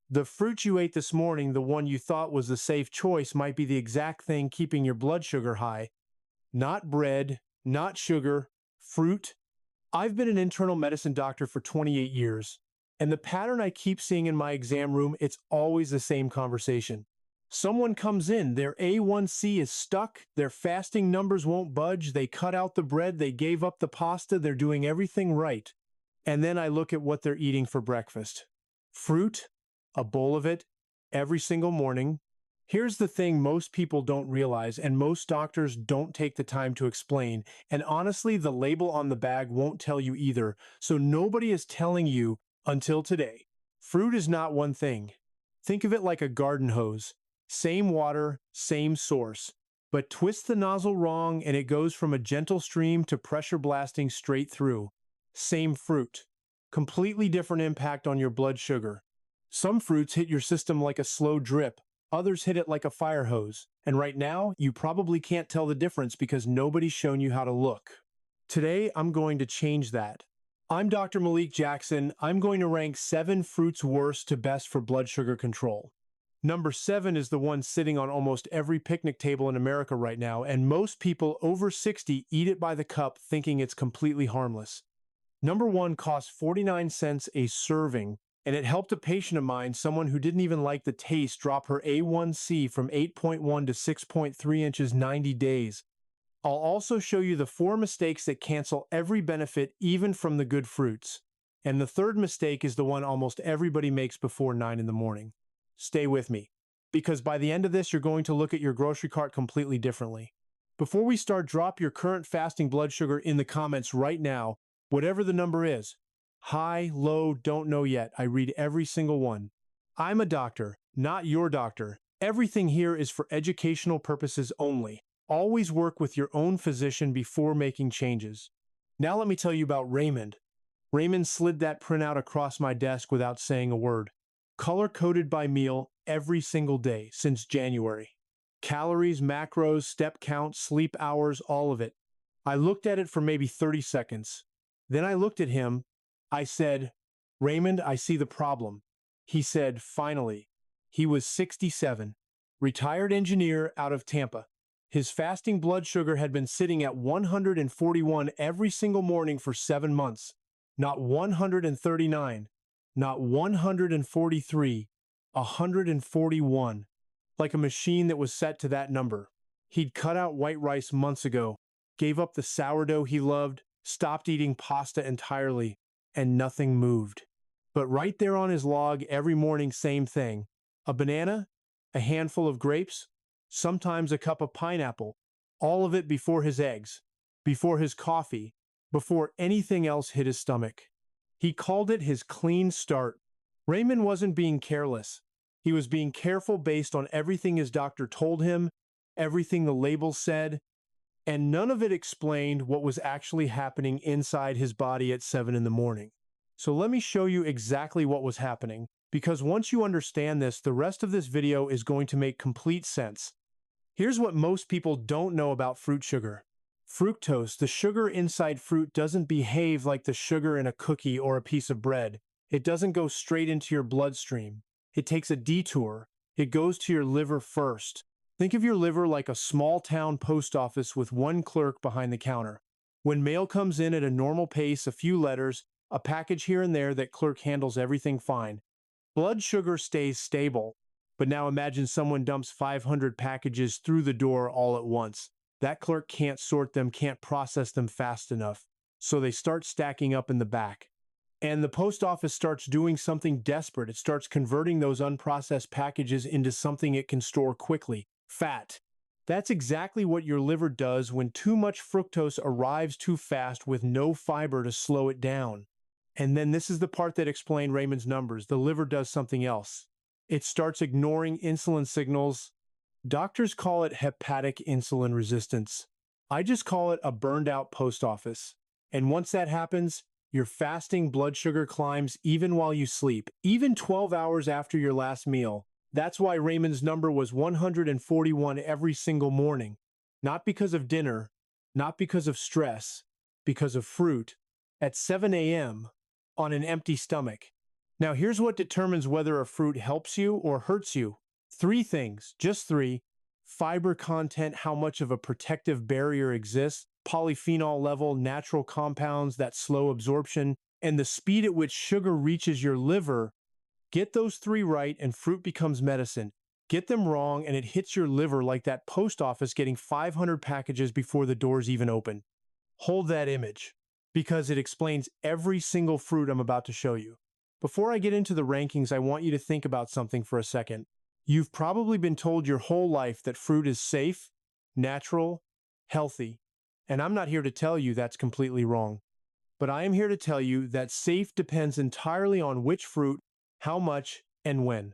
The fruit you ate this morning, the one you thought was the safe choice, might be the exact thing keeping your blood sugar high. Not bread, not sugar, fruit. I've been an internal medicine doctor for 28 years, and the pattern I keep seeing in my exam room, it's always the same conversation. Someone comes in, their A1C is stuck, their fasting numbers won't budge, they cut out the bread, they gave up the pasta, they're doing everything right. And then I look at what they're eating for breakfast. Fruit, a bowl of it, every single morning. Here's the thing most people don't realize, and most doctors don't take the time to explain, and honestly, the label on the bag won't tell you either, so nobody is telling you until today. Fruit is not one thing. Think of it like a garden hose. Same water, same source. But twist the nozzle wrong and it goes from a gentle stream to pressure blasting straight through. Same fruit. Completely different impact on your blood sugar. Some fruits hit your system like a slow drip. Others hit it like a fire hose. And right now, you probably can't tell the difference because nobody's shown you how to look. Today, I'm going to change that. I'm Dr. Malik Jackson. I'm going to rank 7 fruits worst to best for blood sugar control. Number 7 is the one sitting on almost every picnic table in America right now, and most people over 60 eat it by the cup thinking it's completely harmless. Number 1 costs 49 cents a serving, and it helped a patient of mine, someone who didn't even like the taste, drop her A1C from 8.1 to 6.3 inches 90 days. I'll also show you the 4 mistakes that cancel every benefit, even from the good fruits. And the third mistake is the one almost everybody makes before 9 in the morning. Stay with me, because by the end of this, you're going to look at your grocery cart completely differently. Before we start, drop your current fasting blood sugar in the comments right now, whatever the number is. High, low, don't know yet. I read every single one. I'm a doctor, not your doctor. Everything here is for educational purposes only. Always work with your own physician before making changes. Now let me tell you about Raymond. Raymond slid that printout across my desk without saying a word. Color-coded by meal every single day since January. Calories, macros, step count, sleep hours, all of it. I looked at it for maybe 30 seconds. Then I looked at him. I said, "Raymond, I see the problem." He said, "Finally." He was 67, retired engineer out of Tampa. His fasting blood sugar had been sitting at 141 every single morning for 7 months. Not 139. Not 143, 141, like a machine that was set to that number. He'd cut out white rice months ago, gave up the sourdough he loved, stopped eating pasta entirely, and nothing moved. But right there on his log, every morning, same thing. A banana, a handful of grapes, sometimes a cup of pineapple, all of it before his eggs, before his coffee, before anything else hit his stomach. He called it his clean start. Raymond wasn't being careless. He was being careful based on everything his doctor told him, everything the labels said, and none of it explained what was actually happening inside his body at 7 in the morning. So let me show you exactly what was happening, because once you understand this, the rest of this video is going to make complete sense. Here's what most people don't know about fruit sugar. Fructose, the sugar inside fruit, doesn't behave like the sugar in a cookie or a piece of bread. It doesn't go straight into your bloodstream. It takes a detour. It goes to your liver first. Think of your liver like a small-town post office with one clerk behind the counter. When mail comes in at a normal pace, a few letters, a package here and there, that clerk handles everything fine. Blood sugar stays stable. But now imagine someone dumps 500 packages through the door all at once. That clerk can't sort them, can't process them fast enough, so they start stacking up in the back. And the post office starts doing something desperate. It starts converting those unprocessed packages into something it can store quickly: fat. That's exactly what your liver does when too much fructose arrives too fast with no fiber to slow it down. And then this is the part that explained Raymond's numbers. The liver does something else. It starts ignoring insulin signals. Doctors call it hepatic insulin resistance. I just call it a burned out post office. And once that happens, your fasting blood sugar climbs even while you sleep, even 12 hours after your last meal. That's why Raymond's number was 141 every single morning. Not because of dinner, not because of stress, because of fruit, at 7 a.m. on an empty stomach. Now, here's what determines whether a fruit helps you or hurts you. Three things, just three: fiber content, how much of a protective barrier exists, polyphenol level, natural compounds that slow absorption, and the speed at which sugar reaches your liver. Get those three right, and fruit becomes medicine. Get them wrong, and it hits your liver like that post office getting 500 packages before the doors even open. Hold that image, because it explains every single fruit I'm about to show you. Before I get into the rankings, I want you to think about something for a second. You've probably been told your whole life that fruit is safe, natural, healthy, and I'm not here to tell you that's completely wrong. But I am here to tell you that safe depends entirely on which fruit, how much, and when.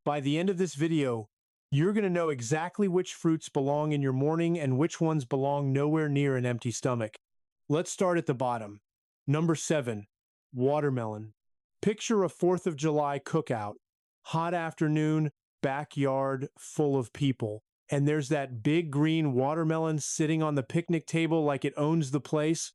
By the end of this video, you're going to know exactly which fruits belong in your morning and which ones belong nowhere near an empty stomach. Let's start at the bottom. Number 7, watermelon. Picture a 4th of July cookout. Hot afternoon, backyard full of people. And there's that big green watermelon sitting on the picnic table like it owns the place.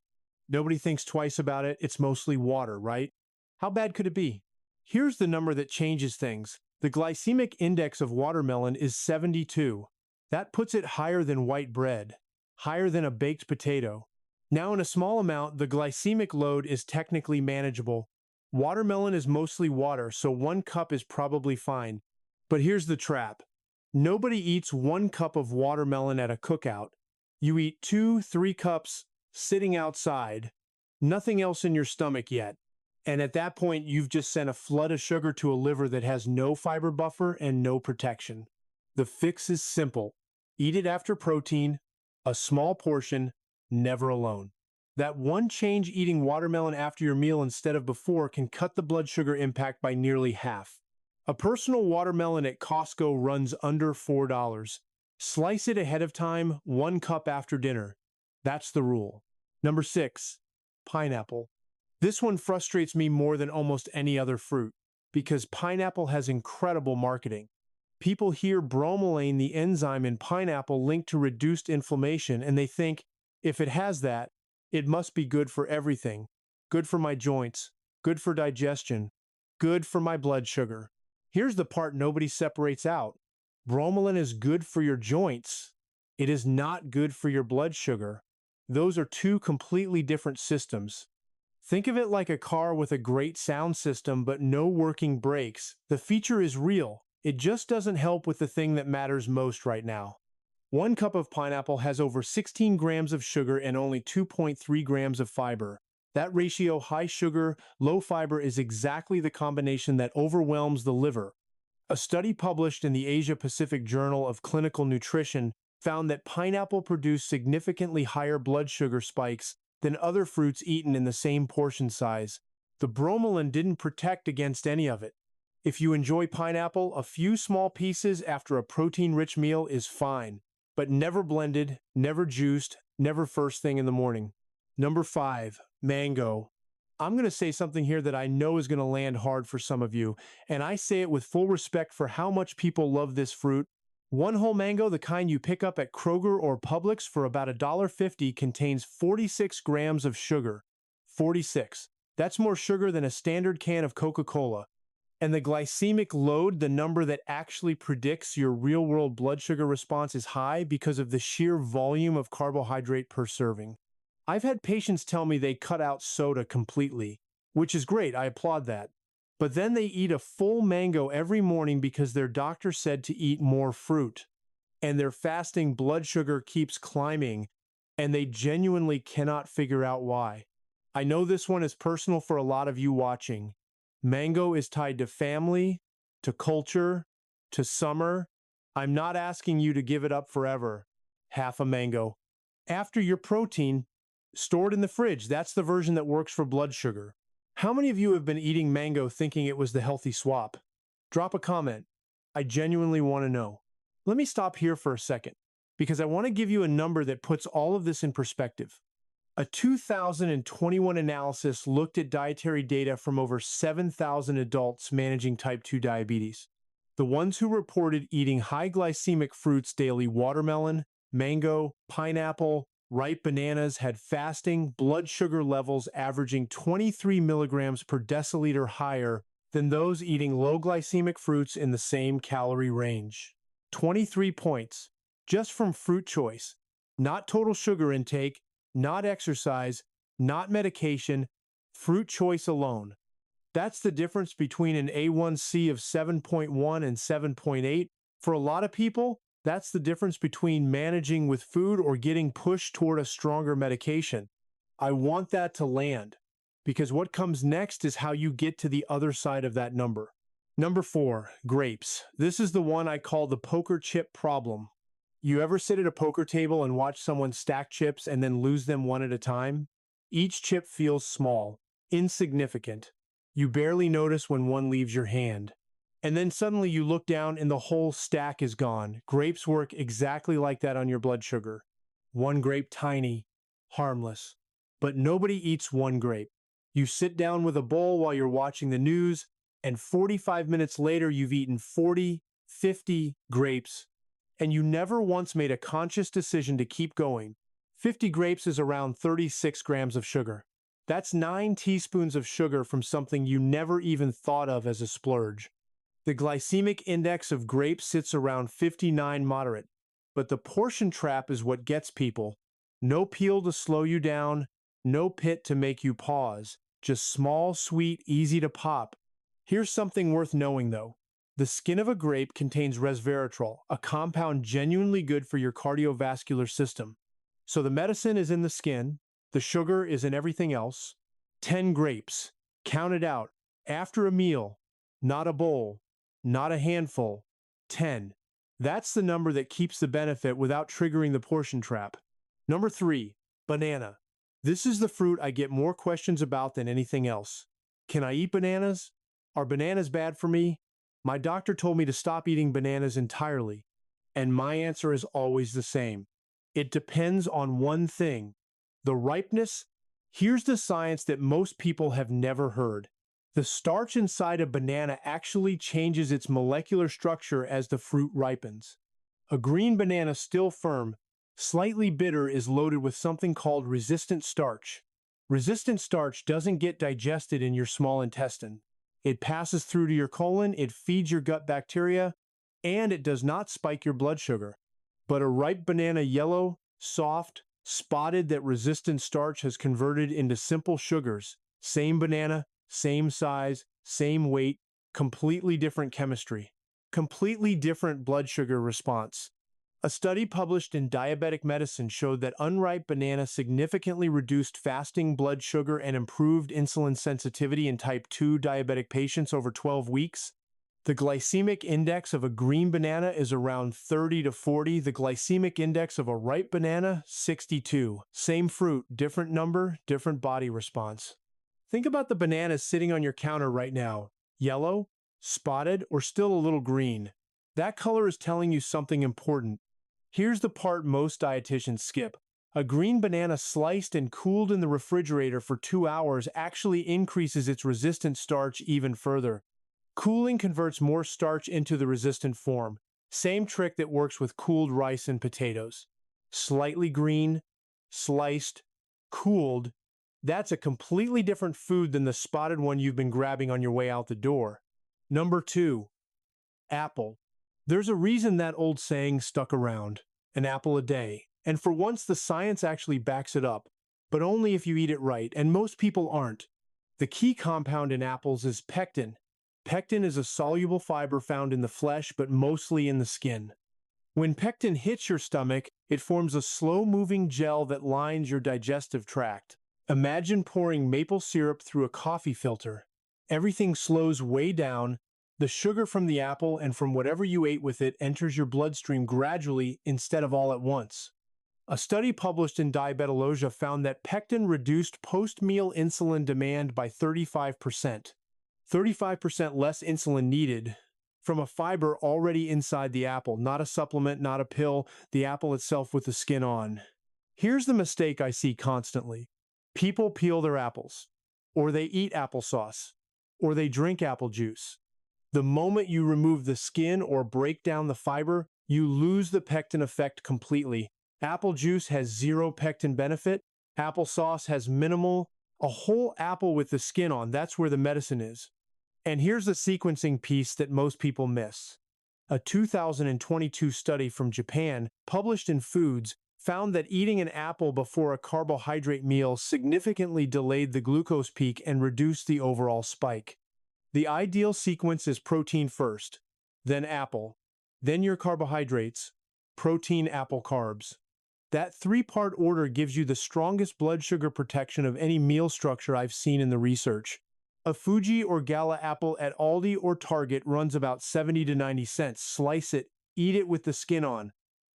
Nobody thinks twice about it. It's mostly water, right? How bad could it be? Here's the number that changes things. The glycemic index of watermelon is 72. That puts it higher than white bread, higher than a baked potato. Now, in a small amount, the glycemic load is technically manageable. Watermelon is mostly water, so 1 cup is probably fine. But here's the trap. Nobody eats 1 cup of watermelon at a cookout. You eat 2-3 cups sitting outside, nothing else in your stomach yet. And at that point, you've just sent a flood of sugar to a liver that has no fiber buffer and no protection. The fix is simple. Eat it after protein, a small portion, never alone. That one change, eating watermelon after your meal instead of before, can cut the blood sugar impact by nearly half. A personal watermelon at Costco runs under $4. Slice it ahead of time, 1 cup after dinner. That's the rule. Number 6, pineapple. This one frustrates me more than almost any other fruit, because pineapple has incredible marketing. People hear bromelain, the enzyme in pineapple, linked to reduced inflammation, and they think, if it has that, it must be good for everything. Good for my joints, good for digestion, good for my blood sugar. Here's the part nobody separates out. Bromelain is good for your joints. It is not good for your blood sugar. Those are two completely different systems. Think of it like a car with a great sound system but no working brakes. The feature is real. It just doesn't help with the thing that matters most right now. 1 cup of pineapple has over 16 grams of sugar and only 2.3 grams of fiber. That ratio, high sugar, low fiber, is exactly the combination that overwhelms the liver. A study published in the Asia-Pacific Journal of Clinical Nutrition found that pineapple produced significantly higher blood sugar spikes than other fruits eaten in the same portion size. The bromelain didn't protect against any of it. If you enjoy pineapple, a few small pieces after a protein-rich meal is fine, but never blended, never juiced, never first thing in the morning. Number 5, mango. I'm going to say something here that I know is going to land hard for some of you, and I say it with full respect for how much people love this fruit. One whole mango, the kind you pick up at Kroger or Publix for about $1.50, contains 46 grams of sugar. 46. That's more sugar than a standard can of Coca-Cola. And the glycemic load, the number that actually predicts your real-world blood sugar response, is high because of the sheer volume of carbohydrate per serving. I've had patients tell me they cut out soda completely, which is great, I applaud that. But then they eat a full mango every morning because their doctor said to eat more fruit. And their fasting blood sugar keeps climbing, and they genuinely cannot figure out why. I know this one is personal for a lot of you watching. Mango is tied to family, to culture, to summer. I'm not asking you to give it up forever. Half a mango. After your protein, stored in the fridge, that's the version that works for blood sugar. How many of you have been eating mango thinking it was the healthy swap? Drop a comment. I genuinely want to know. Let me stop here for a second, because I want to give you a number that puts all of this in perspective. A 2021 analysis looked at dietary data from over 7,000 adults managing type 2 diabetes. The ones who reported eating high glycemic fruits daily, watermelon, mango, pineapple, ripe bananas, had fasting blood sugar levels averaging 23 milligrams per deciliter higher than those eating low-glycemic fruits in the same calorie range. 23 points, just from fruit choice, not total sugar intake, not exercise, not medication, fruit choice alone. That's the difference between an A1C of 7.1 and 7.8. For a lot of people, that's the difference between managing with food or getting pushed toward a stronger medication. I want that to land, because what comes next is how you get to the other side of that number. Number 4, grapes. This is the one I call the poker chip problem. You ever sit at a poker table and watch someone stack chips and then lose them one at a time? Each chip feels small, insignificant. You barely notice when one leaves your hand. And then suddenly you look down and the whole stack is gone. Grapes work exactly like that on your blood sugar. One grape tiny, harmless. But nobody eats one grape. You sit down with a bowl while you're watching the news, and 45 minutes later you've eaten 40, 50 grapes, and you never once made a conscious decision to keep going. 50 grapes is around 36 grams of sugar. That's 9 teaspoons of sugar from something you never even thought of as a splurge. The glycemic index of grapes sits around 59 moderate, but the portion trap is what gets people. No peel to slow you down, no pit to make you pause, just small, sweet, easy to pop. Here's something worth knowing though. The skin of a grape contains resveratrol, a compound genuinely good for your cardiovascular system. So the medicine is in the skin, the sugar is in everything else. 10 grapes, count it out, after a meal, not a bowl, not a handful, 10. That's the number that keeps the benefit without triggering the portion trap. Number 3, banana. This is the fruit I get more questions about than anything else. Can I eat bananas? Are bananas bad for me? My doctor told me to stop eating bananas entirely. And my answer is always the same. It depends on one thing. The ripeness. Here's the science that most people have never heard. The starch inside a banana actually changes its molecular structure as the fruit ripens. A green banana still firm, slightly bitter is loaded with something called resistant starch. Resistant starch doesn't get digested in your small intestine. It passes through to your colon, it feeds your gut bacteria, and it does not spike your blood sugar. But a ripe banana, yellow, soft, spotted, that resistant starch has converted into simple sugars. Same banana, same size, same weight, completely different chemistry. Completely different blood sugar response. A study published in Diabetic Medicine showed that unripe banana significantly reduced fasting blood sugar and improved insulin sensitivity in type 2 diabetic patients over 12 weeks. The glycemic index of a green banana is around 30 to 40. The glycemic index of a ripe banana, 62. Same fruit, different number, different body response. Think about the bananas sitting on your counter right now. Yellow, spotted, or still a little green. That color is telling you something important. Here's the part most dietitians skip. A green banana sliced and cooled in the refrigerator for 2 hours actually increases its resistant starch even further. Cooling converts more starch into the resistant form. Same trick that works with cooled rice and potatoes. Slightly green, sliced, cooled. That's a completely different food than the spotted one you've been grabbing on your way out the door. Number 2, apple. There's a reason that old saying stuck around, an apple a day. And for once the science actually backs it up, but only if you eat it right, and most people aren't. The key compound in apples is pectin. Pectin is a soluble fiber found in the flesh but mostly in the skin. When pectin hits your stomach, it forms a slow-moving gel that lines your digestive tract. Imagine pouring maple syrup through a coffee filter. Everything slows way down. The sugar from the apple and from whatever you ate with it enters your bloodstream gradually instead of all at once. A study published in Diabetologia found that pectin reduced post-meal insulin demand by 35%. 35% less insulin needed from a fiber already inside the apple, not a supplement, not a pill, the apple itself with the skin on. Here's the mistake I see constantly. People peel their apples, or they eat applesauce, or they drink apple juice. The moment you remove the skin or break down the fiber, you lose the pectin effect completely. Apple juice has zero pectin benefit. Applesauce has minimal. A whole apple with the skin on, that's where the medicine is. And here's the sequencing piece that most people miss. A 2022 study from Japan, published in Foods, found that eating an apple before a carbohydrate meal significantly delayed the glucose peak and reduced the overall spike. The ideal sequence is protein first, then apple, then your carbohydrates, protein, apple, carbs. That three-part order gives you the strongest blood sugar protection of any meal structure I've seen in the research. A Fuji or Gala apple at Aldi or Target runs about 70 to 90 cents. Slice it, eat it with the skin on,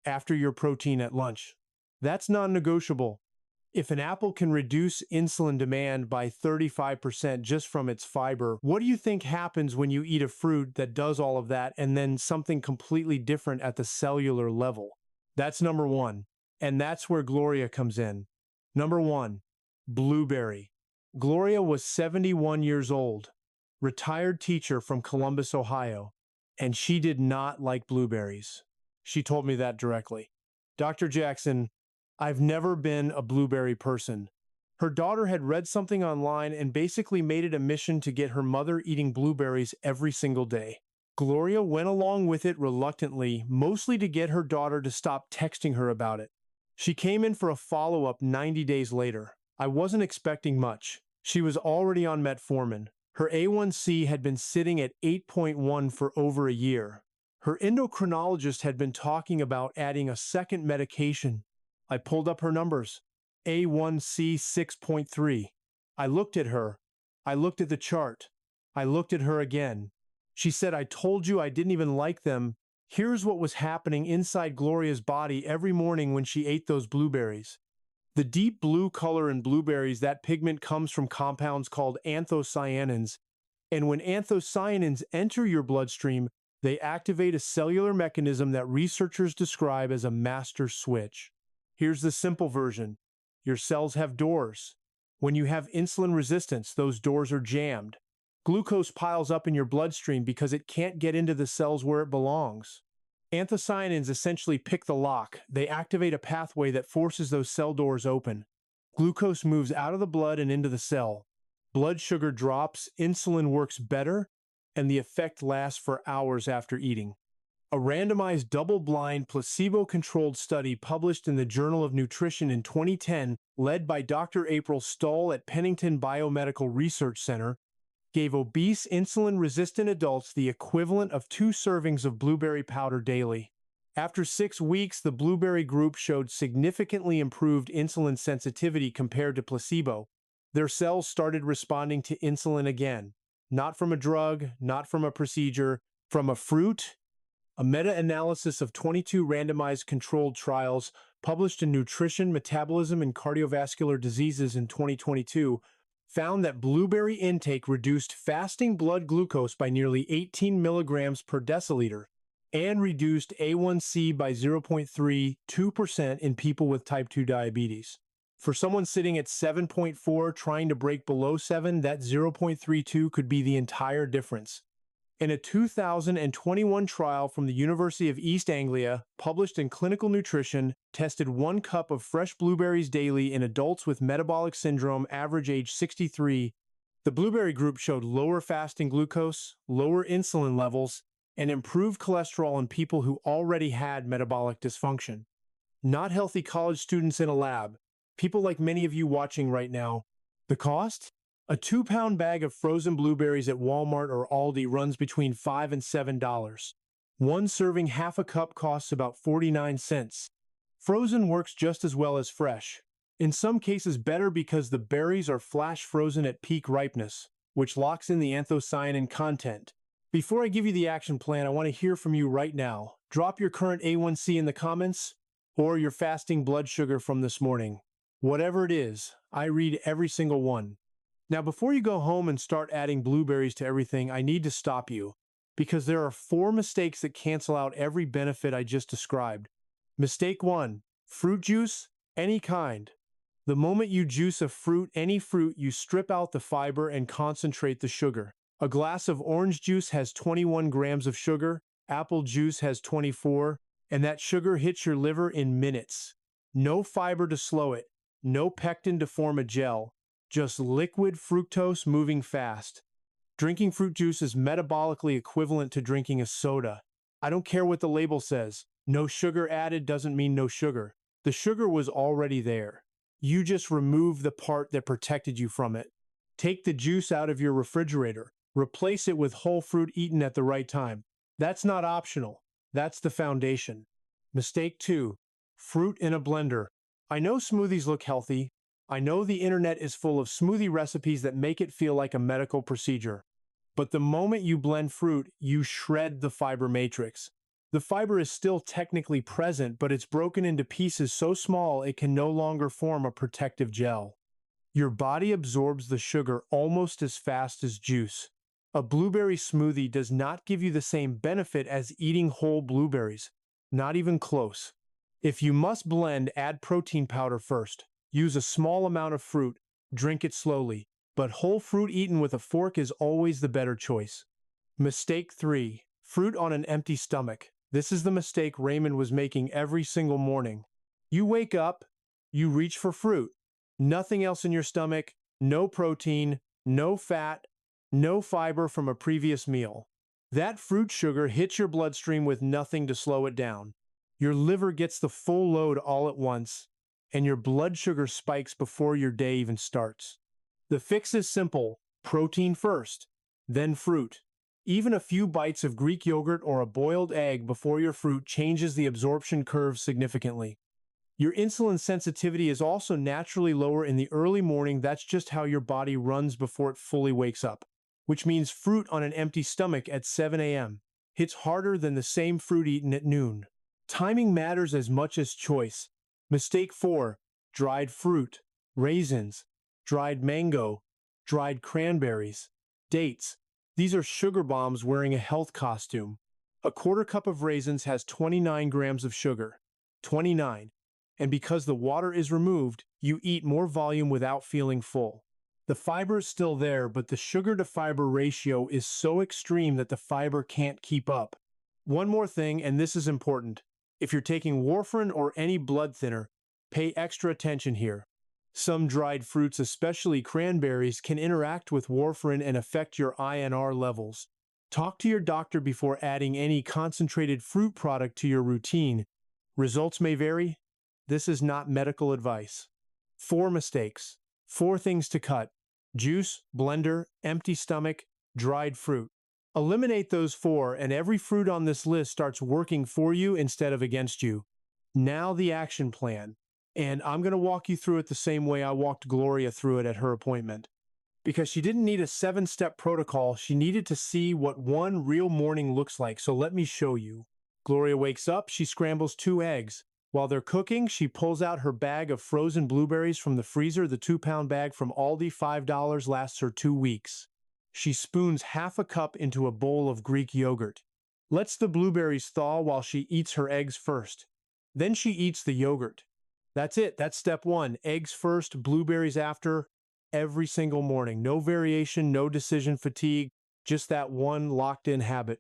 after your protein at lunch. That's non-negotiable. If an apple can reduce insulin demand by 35% just from its fiber, what do you think happens when you eat a fruit that does all of that and then something completely different at the cellular level? That's number one. And that's where Gloria comes in. Number one, blueberry. Gloria was 71 years old, retired teacher from Columbus, Ohio, and she did not like blueberries. She told me that directly. Dr. Jackson, I've never been a blueberry person. Her daughter had read something online and basically made it a mission to get her mother eating blueberries every single day. Gloria went along with it reluctantly, mostly to get her daughter to stop texting her about it. She came in for a follow-up 90 days later. I wasn't expecting much. She was already on metformin. Her A1C had been sitting at 8.1 for over a year. Her endocrinologist had been talking about adding a second medication. I pulled up her numbers. A1C 6.3. I looked at her. I looked at the chart. I looked at her again. She said, I told you I didn't even like them. Here's what was happening inside Gloria's body every morning when she ate those blueberries. The deep blue color in blueberries, that pigment comes from compounds called anthocyanins. And when anthocyanins enter your bloodstream, they activate a cellular mechanism that researchers describe as a master switch. Here's the simple version. Your cells have doors. When you have insulin resistance, those doors are jammed. Glucose piles up in your bloodstream because it can't get into the cells where it belongs. Anthocyanins essentially pick the lock. They activate a pathway that forces those cell doors open. Glucose moves out of the blood and into the cell. Blood sugar drops, insulin works better, and the effect lasts for hours after eating. A randomized double-blind placebo-controlled study published in the Journal of Nutrition in 2010, led by Dr. April Stoll at Pennington Biomedical Research Center, gave obese insulin-resistant adults the equivalent of 2 servings of blueberry powder daily. After 6 weeks, the blueberry group showed significantly improved insulin sensitivity compared to placebo. Their cells started responding to insulin again, not from a drug, not from a procedure, from a fruit. A meta-analysis of 22 randomized controlled trials published in Nutrition, Metabolism, and Cardiovascular Diseases in 2022 found that blueberry intake reduced fasting blood glucose by nearly 18 milligrams per deciliter and reduced A1C by 0.32% in people with type 2 diabetes. For someone sitting at 7.4 trying to break below 7, that 0.32 could be the entire difference. In a 2021 trial from the University of East Anglia, published in Clinical Nutrition, tested 1 cup of fresh blueberries daily in adults with metabolic syndrome, average age 63. The blueberry group showed lower fasting glucose, lower insulin levels, and improved cholesterol in people who already had metabolic dysfunction. Not healthy college students in a lab, people like many of you watching right now. The cost? A 2-pound bag of frozen blueberries at Walmart or Aldi runs between $5 and $7. 1 serving, half a cup, costs about 49 cents. Frozen works just as well as fresh. In some cases better because the berries are flash frozen at peak ripeness, which locks in the anthocyanin content. Before I give you the action plan, I want to hear from you right now. Drop your current A1C in the comments or your fasting blood sugar from this morning. Whatever it is, I read every single one. Now, before you go home and start adding blueberries to everything, I need to stop you, because there are 4 mistakes that cancel out every benefit I just described. Mistake 1, fruit juice, any kind. The moment you juice a fruit, any fruit, you strip out the fiber and concentrate the sugar. A glass of orange juice has 21 grams of sugar, apple juice has 24, and that sugar hits your liver in minutes. No fiber to slow it, no pectin to form a gel. Just liquid fructose moving fast. Drinking fruit juice is metabolically equivalent to drinking a soda. I don't care what the label says. No sugar added doesn't mean no sugar. The sugar was already there. You just removed the part that protected you from it. Take the juice out of your refrigerator. Replace it with whole fruit eaten at the right time. That's not optional. That's the foundation. Mistake 2. Fruit in a blender. I know smoothies look healthy. I know the internet is full of smoothie recipes that make it feel like a medical procedure. But the moment you blend fruit, you shred the fiber matrix. The fiber is still technically present, but it's broken into pieces so small it can no longer form a protective gel. Your body absorbs the sugar almost as fast as juice. A blueberry smoothie does not give you the same benefit as eating whole blueberries. Not even close. If you must blend, add protein powder first. Use a small amount of fruit. Drink it slowly. But whole fruit eaten with a fork is always the better choice. Mistake 3. Fruit on an empty stomach. This is the mistake Raymond was making every single morning. You wake up, you reach for fruit. Nothing else in your stomach, no protein, no fat, no fiber from a previous meal. That fruit sugar hits your bloodstream with nothing to slow it down. Your liver gets the full load all at once, and your blood sugar spikes before your day even starts. The fix is simple: protein first, then fruit. Even a few bites of Greek yogurt or a boiled egg before your fruit changes the absorption curve significantly. Your insulin sensitivity is also naturally lower in the early morning. That's just how your body runs before it fully wakes up, which means fruit on an empty stomach at 7 a.m. hits harder than the same fruit eaten at noon. Timing matters as much as choice. Mistake 4. Dried fruit, raisins, dried mango, dried cranberries, dates. These are sugar bombs wearing a health costume. A quarter cup of raisins has 29 grams of sugar. 29. And because the water is removed, you eat more volume without feeling full. The fiber is still there, but the sugar-to-fiber ratio is so extreme that the fiber can't keep up. One more thing, and this is important. If you're taking warfarin or any blood thinner, pay extra attention here. Some dried fruits, especially cranberries, can interact with warfarin and affect your INR levels. Talk to your doctor before adding any concentrated fruit product to your routine. Results may vary. This is not medical advice. 4 mistakes. 4 things to cut: juice, blender, empty stomach, dried fruit. Eliminate those 4, and every fruit on this list starts working for you instead of against you. Now the action plan. And I'm going to walk you through it the same way I walked Gloria through it at her appointment. Because she didn't need a 7-step protocol, she needed to see what one real morning looks like, so let me show you. Gloria wakes up, she scrambles 2 eggs. While they're cooking, she pulls out her bag of frozen blueberries from the freezer. The 2-pound bag from Aldi, $5, lasts her 2 weeks. She spoons half a cup into a bowl of Greek yogurt. Lets the blueberries thaw while she eats her eggs first. Then she eats the yogurt. That's it. That's step 1. Eggs first, blueberries after, every single morning. No variation, no decision fatigue, just that one locked-in habit.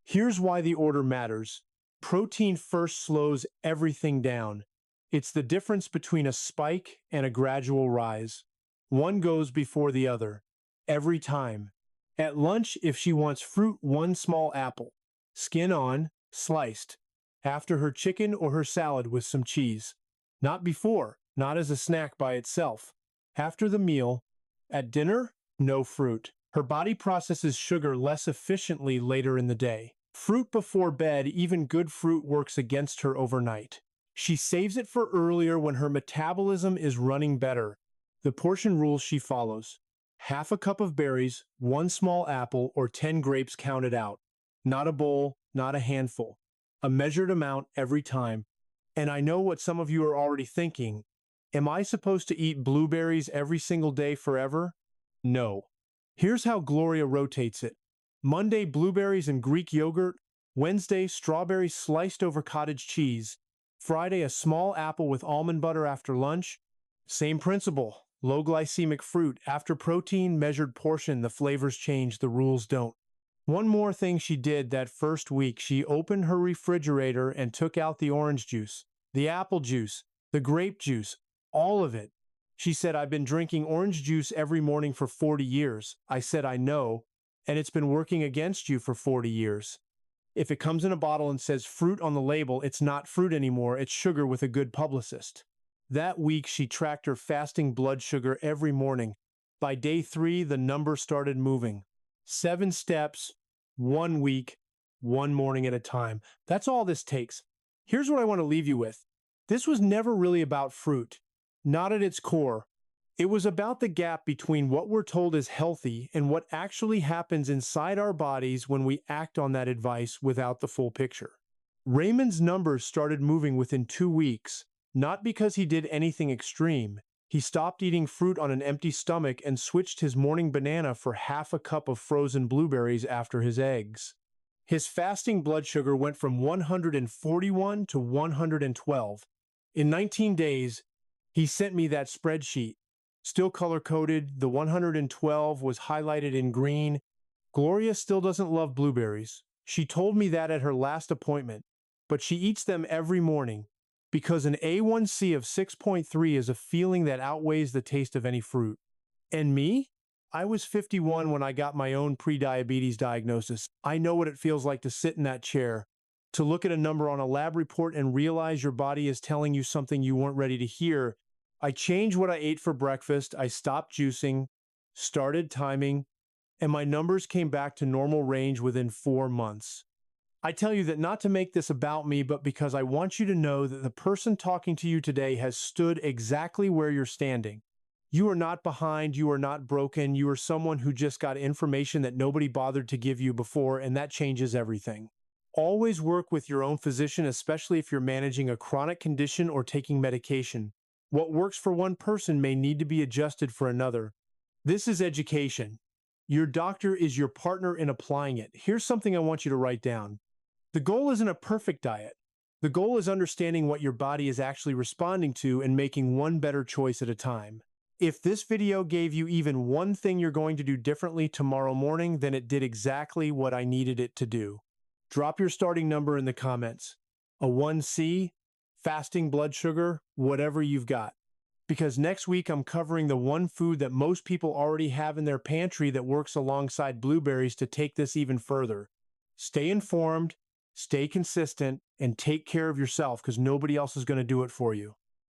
Here's why the order matters. Protein first slows everything down. It's the difference between a spike and a gradual rise. One goes before the other, every time. At lunch, if she wants fruit, 1 small apple, skin on, sliced. After her chicken or her salad with some cheese. Not before, not as a snack by itself. After the meal, at dinner, no fruit. Her body processes sugar less efficiently later in the day. Fruit before bed, even good fruit, works against her overnight. She saves it for earlier when her metabolism is running better. The portion rules she follows: half a cup of berries, 1 small apple, or 10 grapes counted out. Not a bowl, not a handful. A measured amount every time. And I know what some of you are already thinking. Am I supposed to eat blueberries every single day forever? No. Here's how Gloria rotates it. Monday, blueberries and Greek yogurt. Wednesday, strawberries sliced over cottage cheese. Friday, a small apple with almond butter after lunch. Same principle. Low glycemic fruit. After protein, measured portion. The flavors change, the rules don't. One more thing she did that first week: she opened her refrigerator and took out the orange juice, the apple juice, the grape juice, all of it. She said, "I've been drinking orange juice every morning for 40 years. I said, "I know. and it's been working against you for 40 years. If it comes in a bottle and says fruit on the label, it's not fruit anymore, it's sugar with a good publicist. That week, she tracked her fasting blood sugar every morning. By day 3, the number started moving. 7 steps, 1 week, 1 morning at a time. That's all this takes. Here's what I want to leave you with. This was never really about fruit. Not at its core. It was about the gap between what we're told is healthy and what actually happens inside our bodies when we act on that advice without the full picture. Raymond's numbers started moving within 2 weeks, not because he did anything extreme. He stopped eating fruit on an empty stomach and switched his morning banana for half a cup of frozen blueberries after his eggs. His fasting blood sugar went from 141 to 112. In 19 days, he sent me that spreadsheet. Still color-coded, the 112 was highlighted in green. Gloria still doesn't love blueberries. She told me that at her last appointment, but she eats them every morning because an A1C of 6.3 is a feeling that outweighs the taste of any fruit. And me? I was 51 when I got my own pre-diabetes diagnosis. I know what it feels like to sit in that chair, to look at a number on a lab report and realize your body is telling you something you weren't ready to hear. I changed what I ate for breakfast, I stopped juicing, started timing, and my numbers came back to normal range within 4 months. I tell you that not to make this about me, but because I want you to know that the person talking to you today has stood exactly where you're standing. You are not behind, you are not broken, you are someone who just got information that nobody bothered to give you before, and that changes everything. Always work with your own physician, especially if you're managing a chronic condition or taking medication. What works for one person may need to be adjusted for another. This is education. Your doctor is your partner in applying it. Here's something I want you to write down. The goal isn't a perfect diet. The goal is understanding what your body is actually responding to and making one better choice at a time. If this video gave you even one thing you're going to do differently tomorrow morning, then it did exactly what I needed it to do. Drop your starting number in the comments. A1C, fasting blood sugar, whatever you've got. Because next week I'm covering the one food that most people already have in their pantry that works alongside blueberries to take this even further. Stay informed, stay consistent, and take care of yourself because nobody else is going to do it for you.